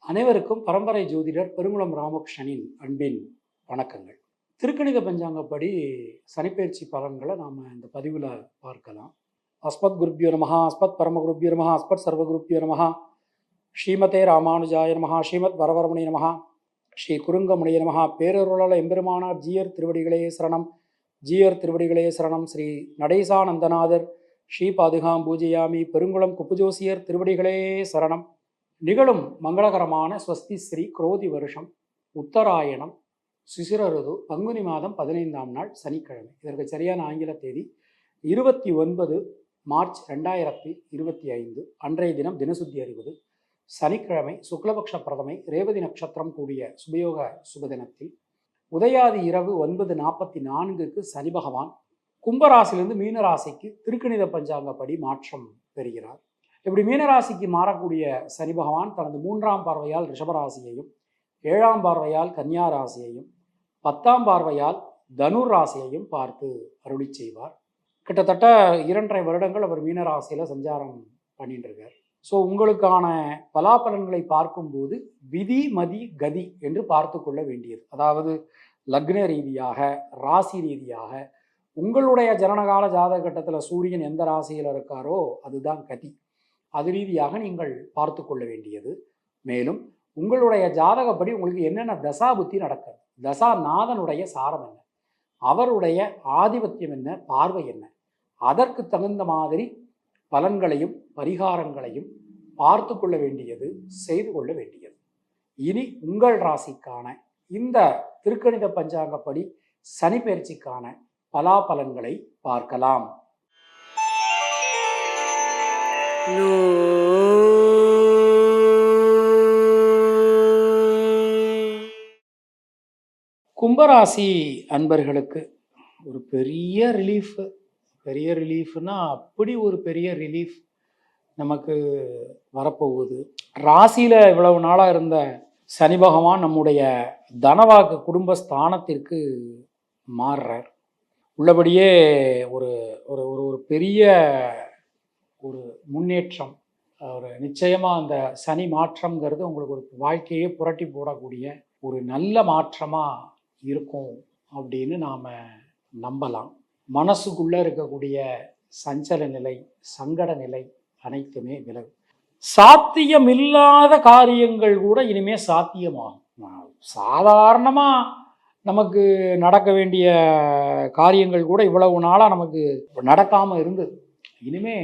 அனைவருக்கும் பரம்பரை ஜோதிடர் பெருங்குளம் ராமகிருஷ்ணனின் அன்பின் வணக்கங்கள். திருக்கணித பஞ்சாங்கப்படி சனிப்பெயர்ச்சி பலன்களை நாம் இந்த பதிவில் பார்க்கலாம். அஸ்மத் குருப்யோ நமஹா, அஸ்மத் பரமகுருப்யோ நமஹா, அஸ்மத் சர்வகுருப்யோ நமஹா, ஸ்ரீமதே ராமானுஜாய நமஹா, ஸ்ரீமத் வரவரமணி நமஹா, ஸ்ரீ குருங்கமுனிய நமஹா. பேரருளால் எம்பெருமானார் ஜீயர் திருவடிகளே சரணம், ஜீயர் திருவடிகளே சரணம். ஸ்ரீ நடேசானந்தநாதர் ஸ்ரீ பாதுகாம் பூஜையாமி. பெருங்குளம் குப்புஜோசியர் திருவடிகளே சரணம். நிகழும் மங்களகரமான ஸ்வஸ்தி ஸ்ரீ குரோதி வருஷம் உத்தராயணம் சிசிரருது பங்குனி மாதம் 15ஆம் நாள் சனிக்கிழமை. இதற்கு சரியான ஆங்கில தேதி 29 மார்ச் 2025. அன்றைய தினம் தினசுத்தி அறிவது சனிக்கிழமை, சுக்லபக்ஷ பிரதமை, ரேவதி நட்சத்திரம் கூடிய சுபயோக சுபதினத்தில் உதயாதி இரவு 9:44க்கு சனி பகவான் கும்பராசிலிருந்து மீனராசிக்கு திருக்கணித பஞ்சாங்கப்படி மாற்றம் பெறுகிறார். இப்படி மீனராசிக்கு மாறக்கூடிய சனி பகவான் தனது 3ஆம் பார்வையால் ரிஷபராசியையும், 7ஆம் பார்வையால் கன்னியா ராசியையும், 10ஆம் பார்வையால் தனுர் ராசியையும் பார்த்து அருளி செய்வார். கிட்டத்தட்ட 2.5 வருடங்கள் அவர் மீனராசியில் சஞ்சாரம் பண்ணிட்டு இருக்கார். ஸோ உங்களுக்கான பலாபலன்களை பார்க்கும்போது விதி மதி கதி என்று பார்த்து கொள்ள வேண்டியது, அதாவது லக்ன ரீதியாக, ராசி ரீதியாக, உங்களுடைய ஜனனகால ஜாதக கட்டத்தில் சூரியன் எந்த ராசியில் இருக்காரோ அதுதான் கதி. அது ரீதியாக நீங்கள் பார்த்து கொள்ள வேண்டியது. மேலும் உங்களுடைய ஜாதகப்படி உங்களுக்கு என்னென்ன தசா புத்தி நடக்கிறது, தசாநாதனுடைய சாரம் என்ன, அவருடைய ஆதிபத்தியம் என்ன, பார்வை என்ன, அதற்கு தகுந்த மாதிரி பலன்களையும் பரிகாரங்களையும் பார்த்து கொள்ள வேண்டியது, செய்து கொள்ள வேண்டியது. இனி உங்கள் ராசிக்கான இந்த திருக்கணித பஞ்சாங்கப்படி சனி பெயர்ச்சிக்கான பலாபலன்களை பார்க்கலாம். கும்பராசி அன்பர்களுக்கு ஒரு பெரிய ரிலீஃப்னா அப்படி ஒரு பெரிய ரிலீஃப் நமக்கு வரப்போகுது. ராசியில் இவ்வளவு நாளாக இருந்த சனி பகவான் நம்முடைய தனவாக்கு குடும்பஸ்தானத்திற்கு மாறுறார். உள்ளபடியே ஒரு ஒரு ஒரு பெரிய ஒரு முன்னேற்றம், ஒரு நிச்சயமாக அந்த சனி மாற்றம்ங்கிறது உங்களுக்கு ஒரு வாழ்க்கையே புரட்டி போடக்கூடிய ஒரு நல்ல மாற்றமாக இருக்கும் அப்படின்னு நாம் நம்பலாம். மனசுக்குள்ளே இருக்கக்கூடிய சஞ்சல நிலை, சங்கட நிலை அனைத்துமே விலகும். சாத்தியமில்லாத காரியங்கள் கூட இனிமேல் சாத்தியமாகும். சாதாரணமாக நமக்கு நடக்க வேண்டிய காரியங்கள் கூட இவ்வளவு நாளாக நமக்கு நடக்காமல் இருந்தது. இனிமே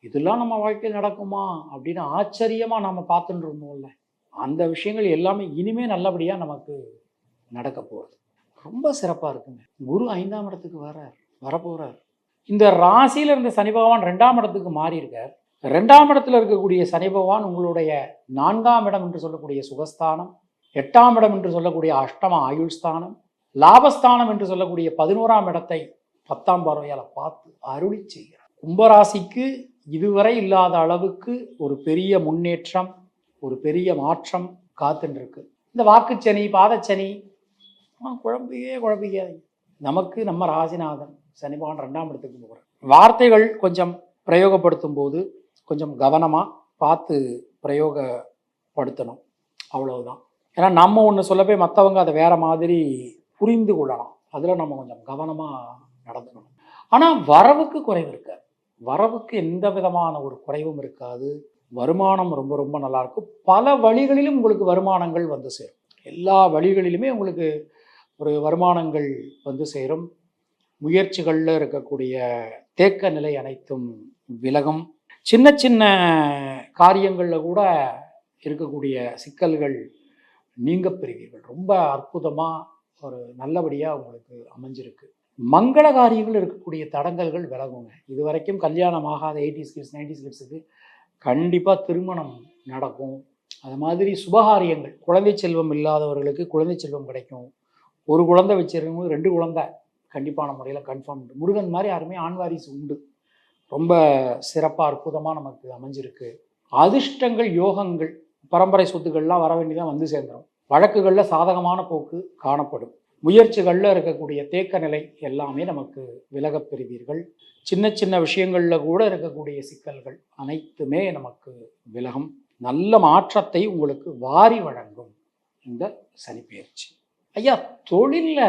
இதெல்லாம் நம்ம வாழ்க்கையில் நடக்குமா அப்படின்னு ஆச்சரியமாக நம்ம பார்த்துட்டு இருந்தோம்ல, அந்த விஷயங்கள் எல்லாமே இனிமே நல்லபடியாக நமக்கு நடக்க போகிறது. ரொம்ப சிறப்பாக இருக்குங்க. குரு 5ஆம் இடத்துக்கு வரப்போகிறார். இந்த ராசியில் இருந்த சனி பகவான் 2ஆம் இடத்துக்கு மாறி இருக்கார். 2ஆம் இடத்துல இருக்கக்கூடிய சனி பகவான் உங்களுடைய 4ஆம் இடம் என்று சொல்லக்கூடிய சுகஸ்தானம், 8ஆம் இடம் என்று சொல்லக்கூடிய அஷ்டம ஆயுள் ஸ்தானம், லாபஸ்தானம் என்று சொல்லக்கூடிய 11ஆம் இடத்தை 10ஆம் பார்வையால் பார்த்து அருளி செய்கிறார். கும்பராசிக்கு இதுவரை இல்லாத அளவுக்கு ஒரு பெரிய முன்னேற்றம், ஒரு பெரிய மாற்றம் காத்துருக்கு. இந்த வாக்குச்சனி, பாதச்சனி குழம்பிக்காதீங்க. நமக்கு நம்ம ராசிநாதன் சனி பகவான் 2ஆம் இடத்துக்கு போகிறார். வார்த்தைகள் கொஞ்சம் பிரயோகப்படுத்தும் போது கொஞ்சம் கவனமாக பார்த்து பிரயோகப்படுத்தணும், அவ்வளவுதான். ஏன்னா நம்ம ஒன்று சொல்ல போய் மற்றவங்க அதை வேற மாதிரி புரிந்து கொள்ளலாம். அதில் நம்ம கொஞ்சம் கவனமாக நடந்துக்கணும். ஆனால் வரவுக்கு குறைவு இருக்காது. வரவுக்கு எந்த விதமான ஒரு குறைவும் இருக்காது. வருமானம் ரொம்ப ரொம்ப நல்லாயிருக்கும். பல வழிகளிலும் உங்களுக்கு வருமானங்கள் வந்து சேரும். எல்லா வழிகளிலுமே உங்களுக்கு ஒரு வருமானங்கள் வந்து சேரும். முயற்சிகளில் இருக்கக்கூடிய தேக்க நிலை அனைத்தும் விலகும். சின்ன சின்ன காரியங்களில் கூட இருக்கக்கூடிய சிக்கல்கள் நீங்க பெறுவீர்கள். ரொம்ப அற்புதமாக ஒரு நல்லபடியாக உங்களுக்கு அமைஞ்சிருக்கு. மங்கள காரியங்கள் இருக்கக்கூடிய தடங்கல்கள் விலகுங்க. இது வரைக்கும் கல்யாணம் ஆகாத 80s கிட்ஸ் 90s கிட்ஸுக்கு கண்டிப்பாக திருமணம் நடக்கும். அது மாதிரி சுபகாரியங்கள், குழந்தை செல்வம் இல்லாதவர்களுக்கு குழந்தை செல்வம் கிடைக்கும். ஒரு குழந்தை வச்சிருக்கவங்க 2 குழந்தை கண்டிப்பான முறையில் கன்ஃபார்ம் உண்டு. முருகன் மாதிரி யாருமே ஆண் வாரிசு உண்டு. ரொம்ப சிறப்பாக அற்புதமாக நமக்கு அமைஞ்சிருக்கு. அதிர்ஷ்டங்கள், யோகங்கள், பரம்பரை சொத்துக்கள்லாம் வர வேண்டியதான் வந்து சேர்ந்துடும். வழக்குகளில் சாதகமான போக்கு காணப்படும். முயற்சிகளில் இருக்கக்கூடிய தேக்க நிலை எல்லாமே நமக்கு விலகப் பெறுவீர்கள். சின்ன சின்ன விஷயங்களில் கூட இருக்கக்கூடிய சிக்கல்கள் அனைத்துமே நமக்கு விலகும். நல்ல மாற்றத்தை உங்களுக்கு வாரி வழங்கும் இந்த சனிப்பெயர்ச்சி. ஐயா, தொழிலில்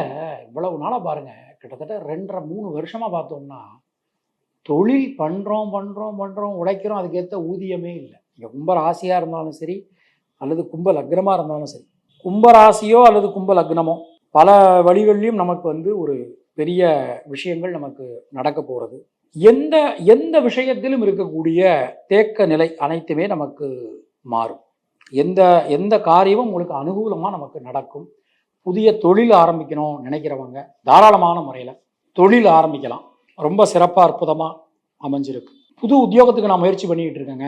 இவ்வளவு நாளாக பாருங்கள், கிட்டத்தட்ட 2.5-3 வருஷமாக பார்த்தோம்னா தொழில் பண்ணுறோம் உழைக்கிறோம், அதுக்கேற்ற ஊதியமே இல்லை. இங்கே கும்ப ராசியாக இருந்தாலும் சரி அல்லது கும்ப லக்னமாக இருந்தாலும் சரி, கும்ப ராசியோ அல்லது கும்ப லக்னமோ பல வழிகளிலும் நமக்கு ஒரு பெரிய விஷயங்கள் நமக்கு நடக்க போகிறது. எந்த எந்த விஷயத்திலும் இருக்கக்கூடிய தேக்க நிலை அனைத்துமே நமக்கு மாறும். எந்த எந்த காரியமும் உங்களுக்கு அனுகூலமாக நமக்கு நடக்கும். புதிய தொழில் ஆரம்பிக்கணும் நினைக்கிறவங்க தாராளமான முறையில் தொழில் ஆரம்பிக்கலாம். ரொம்ப சிறப்பாக அற்புதமாக அமைஞ்சிருக்கு. புது உத்தியோகத்துக்கு நான் முயற்சி பண்ணிக்கிட்டு இருக்கேங்க,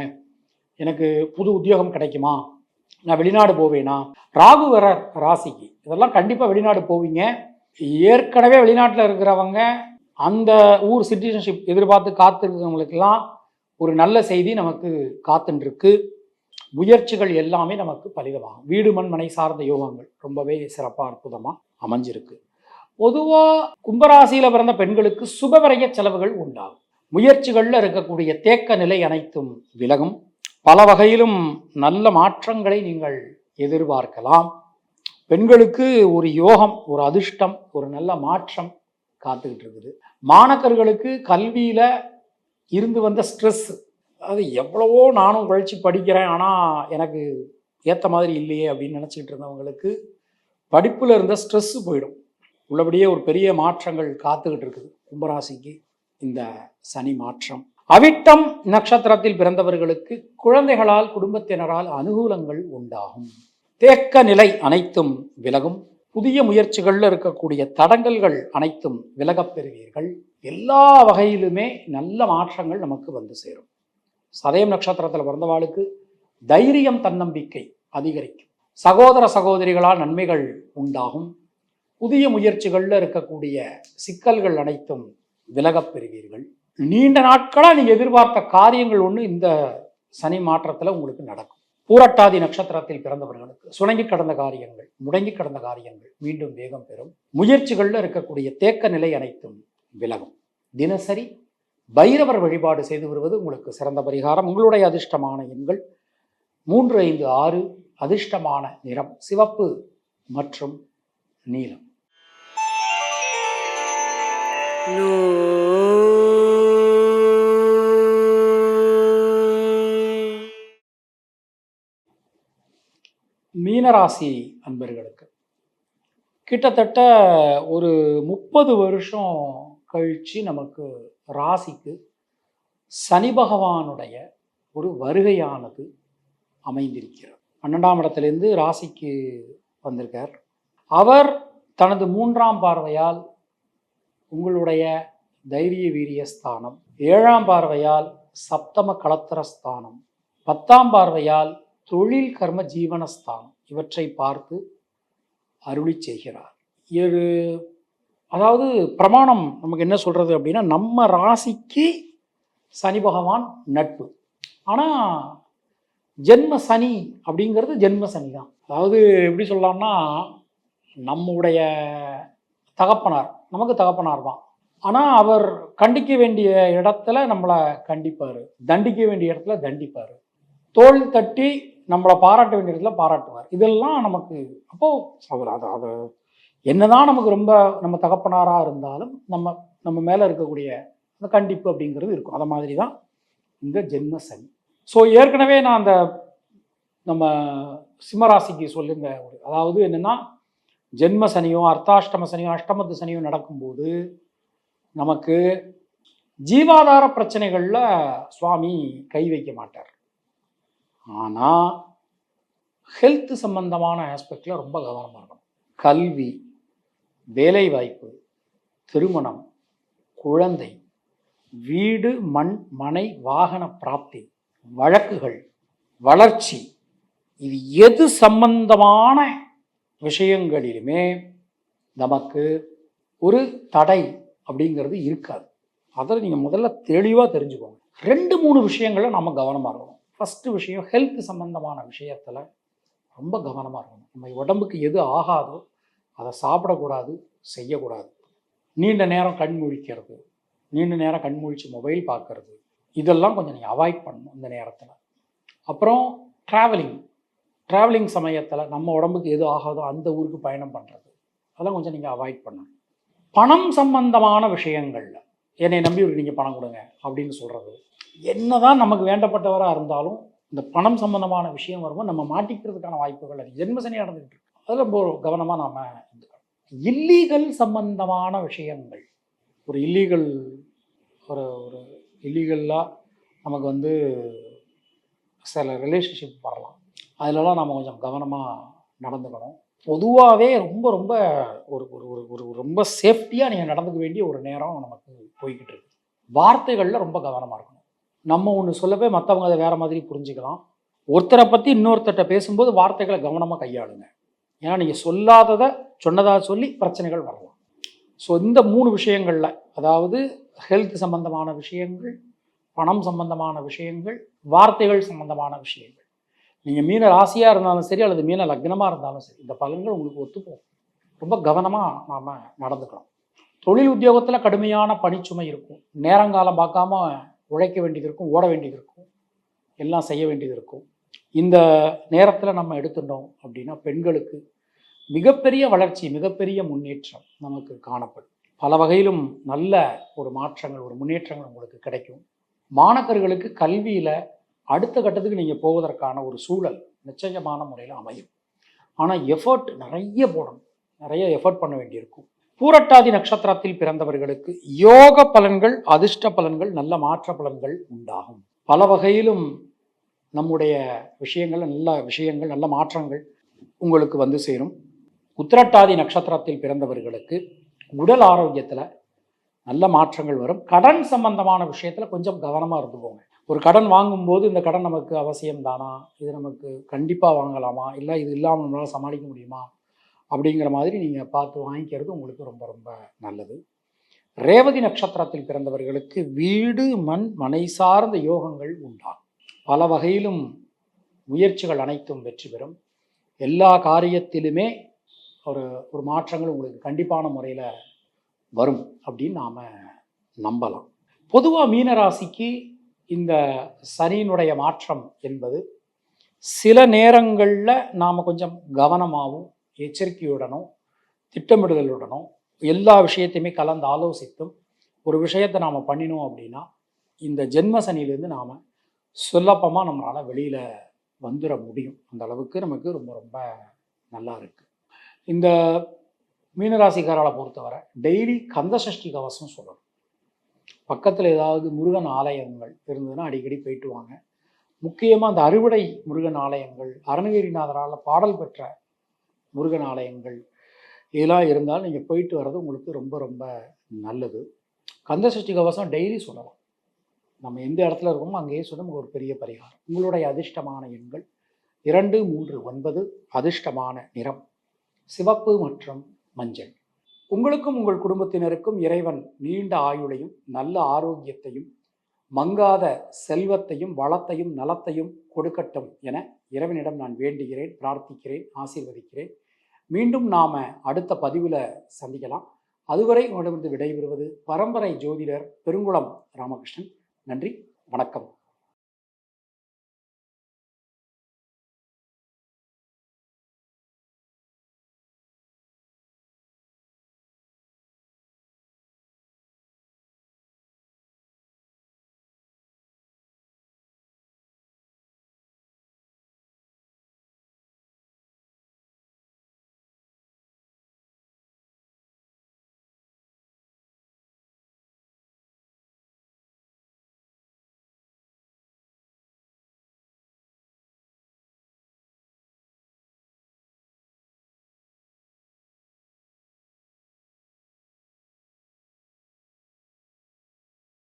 எனக்கு புது உத்தியோகம் கிடைக்குமா, நான் வெளிநாடு போவேனா, ராகு வர ராசிக்கு இதெல்லாம் கண்டிப்பாக வெளிநாடு போவீங்க. ஏற்கனவே வெளிநாட்டில் இருக்கிறவங்க அந்த ஊர் சிட்டிசன்ஷிப் எதிர்பார்த்து காத்திருக்கிறவங்களுக்கெல்லாம் ஒரு நல்ல செய்தி நமக்கு காத்துருக்கு. முயற்சிகள் எல்லாமே நமக்கு பலிதமாகும். வீடு மண் மனை சார்ந்த யோகங்கள் ரொம்பவே சிறப்பாக அற்புதமாக அமைஞ்சிருக்கு. பொதுவாக கும்பராசியில் பிறந்த பெண்களுக்கு சுபவிரய செலவுகள் உண்டாகும். முயற்சிகளில் இருக்கக்கூடிய தேக்க நிலை அனைத்தும் விலகும். பல வகையிலும் நல்ல மாற்றங்களை நீங்கள் எதிர்பார்க்கலாம். பெண்களுக்கு ஒரு யோகம், ஒரு அதிர்ஷ்டம், ஒரு நல்ல மாற்றம் காத்துக்கிட்டு இருக்குது. மாணவர்களுக்கு கல்வியில் இருந்து வந்த ஸ்ட்ரெஸ், அது எவ்வளவோ நானும் உழைச்சி படிக்கிறேன் ஆனால் எனக்கு ஏற்ற மாதிரி இல்லையே அப்படின்னு நினச்சிக்கிட்டு இருந்தவங்களுக்கு படிப்பில் இருந்த ஸ்ட்ரெஸ்ஸு போயிடும். உள்ளபடியே ஒரு பெரிய மாற்றங்கள் காத்துக்கிட்டு இருக்குது கும்பராசிக்கு இந்த சனி மாற்றம். அவிட்டம் நட்சத்திரத்தில் பிறந்தவர்களுக்கு குழந்தைகளால் குடும்பத்தினரால் அனுகூலங்கள் உண்டாகும். தேக்க நிலை அனைத்தும் விலகும். புதிய முயற்சிகளில் இருக்கக்கூடிய தடங்கல்கள் அனைத்தும் விலகப் பெறுவீர்கள். எல்லா வகையிலுமே நல்ல மாற்றங்கள் நமக்கு வந்து சேரும். சதயம் நட்சத்திரத்தில் பிறந்தவாளுக்கு தைரியம், தன்னம்பிக்கை அதிகரிக்கும். சகோதர சகோதரிகளால் நன்மைகள் உண்டாகும். புதிய முயற்சிகளில் இருக்கக்கூடிய சிக்கல்கள் அனைத்தும் விலகப் பெறுவீர்கள். நீண்ட நாட்களாக நீங்கள் எதிர்பார்த்த காரியங்கள் ஒன்று இந்த சனி மாற்றத்தில் உங்களுக்கு நடக்கும். பூரட்டாதி நட்சத்திரத்தில் பிறந்தவர்களுக்கு சுணங்கி கடந்த காரியங்கள், முடங்கி கடந்த காரியங்கள் மீண்டும் வேகம் பெறும். முயற்சிகளில் இருக்கக்கூடிய தேக்க நிலை அனைத்தும் விலகும். தினசரி பைரவர் வழிபாடு செய்து வருவது உங்களுக்கு சிறந்த பரிகாரம். உங்களுடைய அதிர்ஷ்டமான எண்கள் 3, 5, 6. அதிர்ஷ்டமான நிறம் சிவப்பு மற்றும் நீலம். மீனராசி அன்பர்களுக்கு கிட்டத்தட்ட ஒரு 30 வருஷம் கழித்து நமக்கு ராசிக்கு சனி பகவானுடைய ஒரு வருகையானது அமைந்திருக்கிறது. 12ஆம் இடத்திலிருந்து ராசிக்கு வந்திருக்கார். அவர் தனது 3ஆம் பார்வையால் உங்களுடைய தைரிய வீரிய ஸ்தானம், 7ஆம் பார்வையால் சப்தம களத்திர ஸ்தானம், 10ஆம் பார்வையால் தொழில் கர்ம ஜீவனஸ்தானம் இவற்றை பார்த்து அருளி செய்கிறார். அதாவது பிரமாணம் நமக்கு என்ன சொல்கிறது அப்படின்னா, நம்ம ராசிக்கு சனி பகவான் நட்பு. ஆனால் ஜென்ம சனி அப்படிங்கிறது ஜென்ம சனி தான். அதாவது எப்படி சொல்லலாம்னா, நம்முடைய தகப்பனார் நமக்கு தகப்பனார் தான். ஆனால் அவர் கண்டிக்க வேண்டிய இடத்துல நம்மளை கண்டிப்பார், தண்டிக்க வேண்டிய இடத்துல தண்டிப்பார், தோல் தட்டி நம்மளை பாராட்ட வேண்டிய இடத்துல பாராட்டுவார். இதெல்லாம் நமக்கு அப்போது அவர் அதை என்னதான் நமக்கு ரொம்ப நம்ம தகப்பனாராக இருந்தாலும் நம்ம மேலே இருக்கக்கூடிய அந்த கண்டிப்பு அப்படிங்கிறது இருக்கும். அதை மாதிரி தான் இந்த ஜென்ம சனி. ஸோ ஏற்கனவே நான் அந்த நம்ம சிம்மராசிக்கு சொல்லுங்க, அதாவது என்னென்னா, ஜென்ம சனியோ அர்த்தாஷ்டம சனியோ அஷ்டமத்து சனியோ நடக்கும்போது நமக்கு ஜீவாதார பிரச்சனைகளில் சுவாமி கை வைக்க மாட்டார். ஆனால் ஹெல்த் சம்பந்தமான ஆஸ்பெக்டில் ரொம்ப கவனமாக இருக்கணும். கல்வி, வேலைவாய்ப்பு, திருமணம், குழந்தை, வீடு மண் மனை வாகன பிராப்தி, வழக்குகள், வளர்ச்சி, இது எது சம்பந்தமான விஷயங்களிலுமே நமக்கு ஒரு தடை அப்படிங்கிறது இருக்காது. அதை நீங்கள் முதல்ல தெளிவாக தெரிஞ்சுக்கோங்க. 2-3 விஷயங்களில் நம்ம கவனமாக இருக்கணும். ஃபஸ்ட்டு விஷயம், ஹெல்த் சம்பந்தமான விஷயத்தில் ரொம்ப கவனமாக இருக்கணும். நம்ம உடம்புக்கு எது ஆகாதோ அதை சாப்பிடக்கூடாது, செய்யக்கூடாது. நீண்ட நேரம் கண் முழிக்கிறது, நீண்ட நேரம் கண் முழிச்சு மொபைல் பார்க்கறது, இதெல்லாம் கொஞ்சம் நீங்கள் அவாய்ட் பண்ணணும் இந்த நேரத்தில். அப்புறம் ட்ராவலிங் சமயத்தில் நம்ம உடம்புக்கு எது ஆகாதோ அந்த ஊருக்கு பயணம் பண்ணுறது, அதெல்லாம் கொஞ்சம் நீங்கள் அவாய்ட் பண்ணணும். பணம் சம்பந்தமான விஷயங்களில் என்னை நம்பி நீங்கள் பணம் கொடுங்க அப்படின்னு சொல்கிறது, என்ன தான் நமக்கு வேண்டப்பட்டவராக இருந்தாலும் இந்த பணம் சம்பந்தமான விஷயம் வரும்போது நம்ம மாட்டிக்கிறதுக்கான வாய்ப்புகள் அது ஜென்மசனி நடந்துகிட்டு இருக்கு. அதில் ரொம்ப கவனமாக நாம் இருந்துக்கணும். இல்லீகல் சம்பந்தமான விஷயங்கள், ஒரு இல்லீகலாக நமக்கு சில ரிலேஷன்ஷிப் வரலாம், அதிலலாம் நம்ம கொஞ்சம் கவனமாக நடந்துக்கணும். பொதுவாகவே ரொம்ப ரொம்ப ஒரு ஒரு ஒரு ரொம்ப சேஃப்டியாக நீங்கள் நடந்துக்க வேண்டிய ஒரு நேரம் நமக்கு போய்கிட்டு இருக்கு. வார்த்தைகளில் ரொம்ப கவனமாக இருக்கணும். நம்ம ஒன்று சொல்லவே மற்றவங்க அதை வேறு மாதிரி புரிஞ்சுக்கலாம். ஒருத்தரை பற்றி இன்னொருத்தர்கிட்ட பேசும்போது வார்த்தைகளை கவனமாக கையாளுங்க. ஏன்னா நீங்கள் சொல்லாததை சொன்னதாக சொல்லி பிரச்சனைகள் வரலாம். ஸோ இந்த 3 விஷயங்களில், அதாவது ஹெல்த் சம்பந்தமான விஷயங்கள், பணம் சம்பந்தமான விஷயங்கள், வார்த்தைகள் சம்பந்தமான விஷயங்கள், நீங்கள் மீன ராசியாக இருந்தாலும் சரி அல்லது மீன லக்னமாக இருந்தாலும் சரி, இந்த பலன்கள் உங்களுக்கு ஒத்துப்போம். ரொம்ப கவனமாக நாம் நடந்துக்கணும். தொழில் உத்தியோகத்தில் கடுமையான பணிச்சுமை இருக்கும். நேரங்காலம் பார்க்காம உழைக்க வேண்டியது இருக்கும், ஓட வேண்டியது இருக்கும், எல்லாம் செய்ய வேண்டியது இருக்கும். இந்த நேரத்தில் நம்ம எடுத்துட்டோம் அப்படின்னா பெண்களுக்கு மிகப்பெரிய வளர்ச்சி, மிகப்பெரிய முன்னேற்றம் நமக்கு காணப்படும். பல வகையிலும் நல்ல ஒரு மாற்றங்கள், ஒரு முன்னேற்றங்கள் உங்களுக்கு கிடைக்கும். மாணவர்களுக்கு கல்வியில் அடுத்த கட்டத்துக்கு நீங்கள் போவதற்கான ஒரு சூழல் நிச்சயமான முறையில் அமையும். ஆனால் எஃபர்ட் நிறைய போடணும், நிறைய எஃபர்ட் பண்ண வேண்டியிருக்கும். பூரட்டாதி நட்சத்திரத்தில் பிறந்தவர்களுக்கு யோக பலன்கள், அதிர்ஷ்ட பலன்கள், நல்ல மாற்ற பலன்கள் உண்டாகும். பல வகையிலும் நம்முடைய விஷயங்கள் நல்ல மாற்றங்கள் உங்களுக்கு சேரும். உத்திரட்டாதி நட்சத்திரத்தில் பிறந்தவர்களுக்கு உடல் ஆரோக்கியத்தில் நல்ல மாற்றங்கள் வரும். கடன் சம்பந்தமான விஷயத்தில் கொஞ்சம் கவனமாக இருந்துக்கோங்க. ஒரு கடன் வாங்கும்போது இந்த கடன் நமக்கு அவசியம் தானா, இது நமக்கு கண்டிப்பாக வாங்கலாமா, இல்லை இது இல்லாமல் நம்மளால் சமாளிக்க முடியுமா அப்படிங்கிற மாதிரி நீங்கள் பார்த்து வாங்கிக்கிறது உங்களுக்கு ரொம்ப ரொம்ப நல்லது. ரேவதி நட்சத்திரத்தில் பிறந்தவர்களுக்கு வீடு, மனை சார்ந்த யோகங்கள் உண்டாகும். பல வகையிலும் முயற்சிகள் அனைத்தும் வெற்றி பெறும். எல்லா காரியத்திலுமே ஒரு மாற்றங்கள் உங்களுக்கு கண்டிப்பான முறையில் வரும் அப்படின்னு நாம் நம்பலாம். பொதுவாக மீனராசிக்கு இந்த சனியினுடைய மாற்றம் என்பது சில நேரங்களில் நாம் கொஞ்சம் கவனமாகவும் எச்சரிக்கையுடனும் திட்டமிடுதலுடனும் எல்லா விஷயத்தையுமே கலந்து ஆலோசித்தும் ஒரு விஷயத்தை நாம் பண்ணினோம் அப்படின்னா இந்த ஜென்ம சனியிலேருந்து நாம் சொல்லப்பமாக நம்மளால் வெளியில் வந்துட முடியும். அந்த அளவுக்கு நமக்கு ரொம்ப ரொம்ப நல்லா இருக்குது. இந்த மீனராசிக்காரரை பொறுத்தவரை டெய்லி கந்தசஷ்டி கவசம் சொல்லணும். பக்கத்தில் ஏதாவது முருகன் ஆலயங்கள் இருந்ததுன்னா அடிக்கடி போயிட்டு வாங்க. முக்கியமாக அந்த அறுவடை முருகன் ஆலயங்கள், அருணகிரிநாதரால் பாடல் பெற்ற முருகன் ஆலயங்கள் இதெல்லாம் இருந்தால் நீங்கள் போயிட்டு வர்றது உங்களுக்கு ரொம்ப ரொம்ப நல்லது. கந்தசஷ்டி கவசம் டெய்லி சொல்லலாம். நம்ம எந்த இடத்துல இருக்கோமோ அங்கேயே சொல்ல நமக்கு ஒரு பெரிய பரிகாரம். உங்களுடைய அதிர்ஷ்டமான எண்கள் 2, 3, 9. அதிர்ஷ்டமான நிறம் சிவப்பு மற்றும் மஞ்சள். உங்களுக்கும் உங்கள் குடும்பத்தினருக்கும் இறைவன் நீண்ட ஆயுளையும் நல்ல ஆரோக்கியத்தையும் மங்காத செல்வத்தையும் வளத்தையும் நலத்தையும் கொடுக்கட்டும் என இறைவனிடம் நான் வேண்டுகிறேன், பிரார்த்திக்கிறேன், ஆசீர்வதிக்கிறேன். மீண்டும் நாம் அடுத்த பதிவில் சந்திக்கலாம். அதுவரை உங்களிடமிருந்து விடைபெறுவது பரம்பரை ஜோதிடர் பெருங்குளம் ராமகிருஷ்ணன். நன்றி, வணக்கம்.